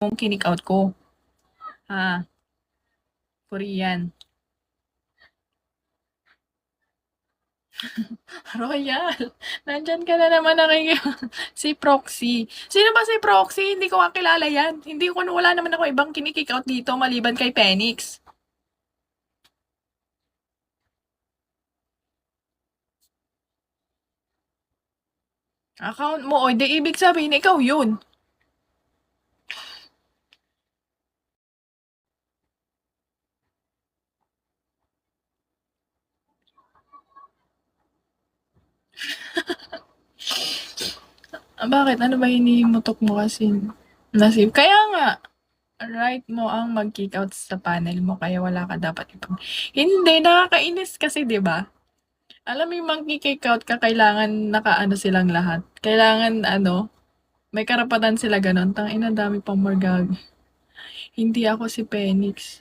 yung kinik out ko. Ha? Korean. Royal, nandyan ka na naman si Proxy. Sino ba si Proxy? Hindi ko kakilala yan. Hindi ko, wala naman ako ibang kinikick out dito maliban kay Penix. Account mo, o di ibig sabihin, ikaw yun. Bakit? Ano ba hinihimutok mo kasi? Nasib. Kaya nga, right mo ang mag-kick out sa panel mo, kaya wala ka dapat ipag... Hindi, nakakainis kasi, di ba? Alam mo yung mag-kick out ka, kailangan nakaano silang lahat. Kailangan, may karapatan sila ganon. Tangina, dami pang margag. Hindi ako si Penix.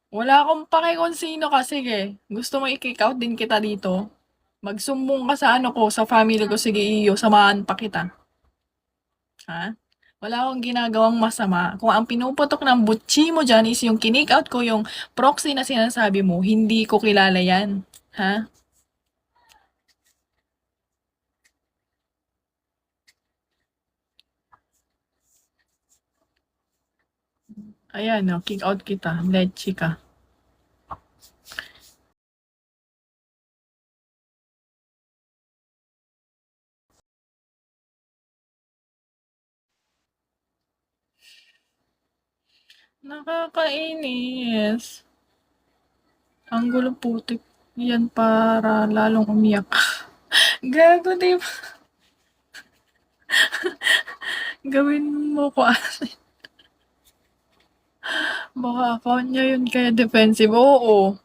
Wala akong pake kung sino ka, sige. Gusto mo i-kick out din kita dito? Magsumbong ka sa ano ko, sa family ko, sige iyo, samahan pa kita. Ha? Wala akong ginagawang masama. Kung ang pinuputok ng butchi mo dyan is yung kinik out ko, yung proxy na sinasabi mo, hindi ko kilala yan. Ha? Ayan, no, kick out kita. Lechi ka. Nakakainis. Ang gulo putik. Yan para lalong umiyak. Gago, di ba? Gawin mo ko asin. Baka account niya yun kaya defensive. Oo.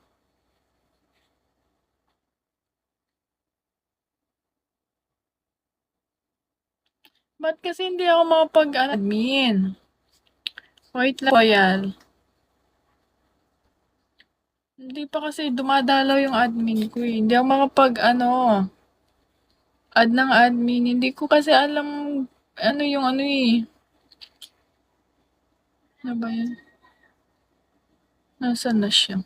Ba't kasi hindi ako makapag-admin? Wait lang, Royal. Hindi pa kasi dumadalaw yung admin ko eh. Hindi ako add ng admin. Hindi ko kasi alam ano yung ano eh. Ano ba yan? Nasaan na siya?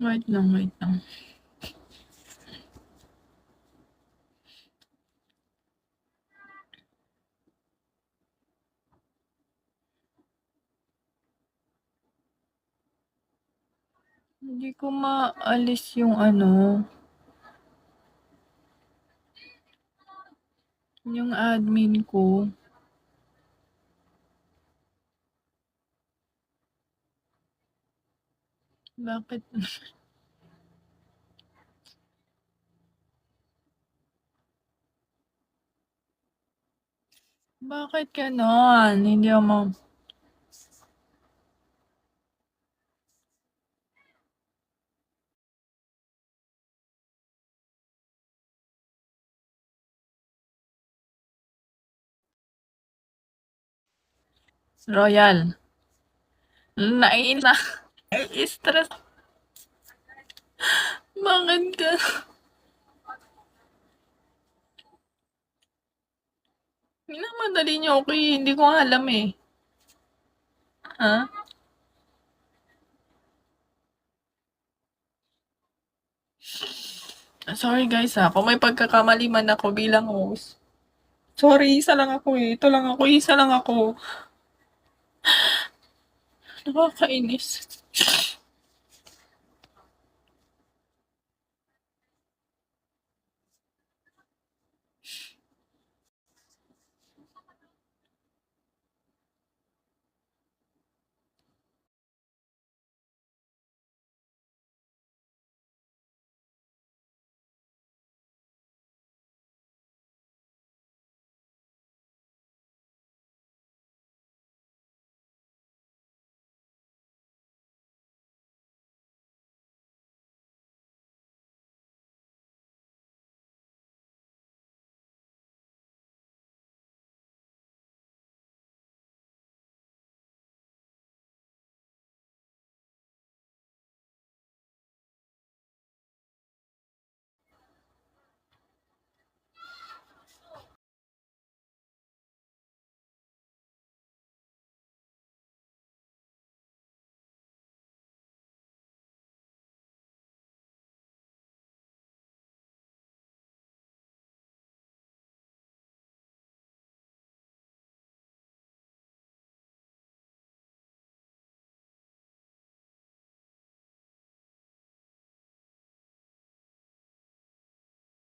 Wait lang, wait lang. Hindi ko maalis yung yung admin ko. Bakit? Bakit ganon? Hindi ako Royal. Naiinis na. Nai-stress. Bakit ka? Minamadali niyo ako eh. Hindi ko alam eh. Ha? Sorry guys ha. Kung may pagkakamali man ako bilang host. Sorry, isa lang ako eh. Ito lang ako, isa lang ako. Nakakainis.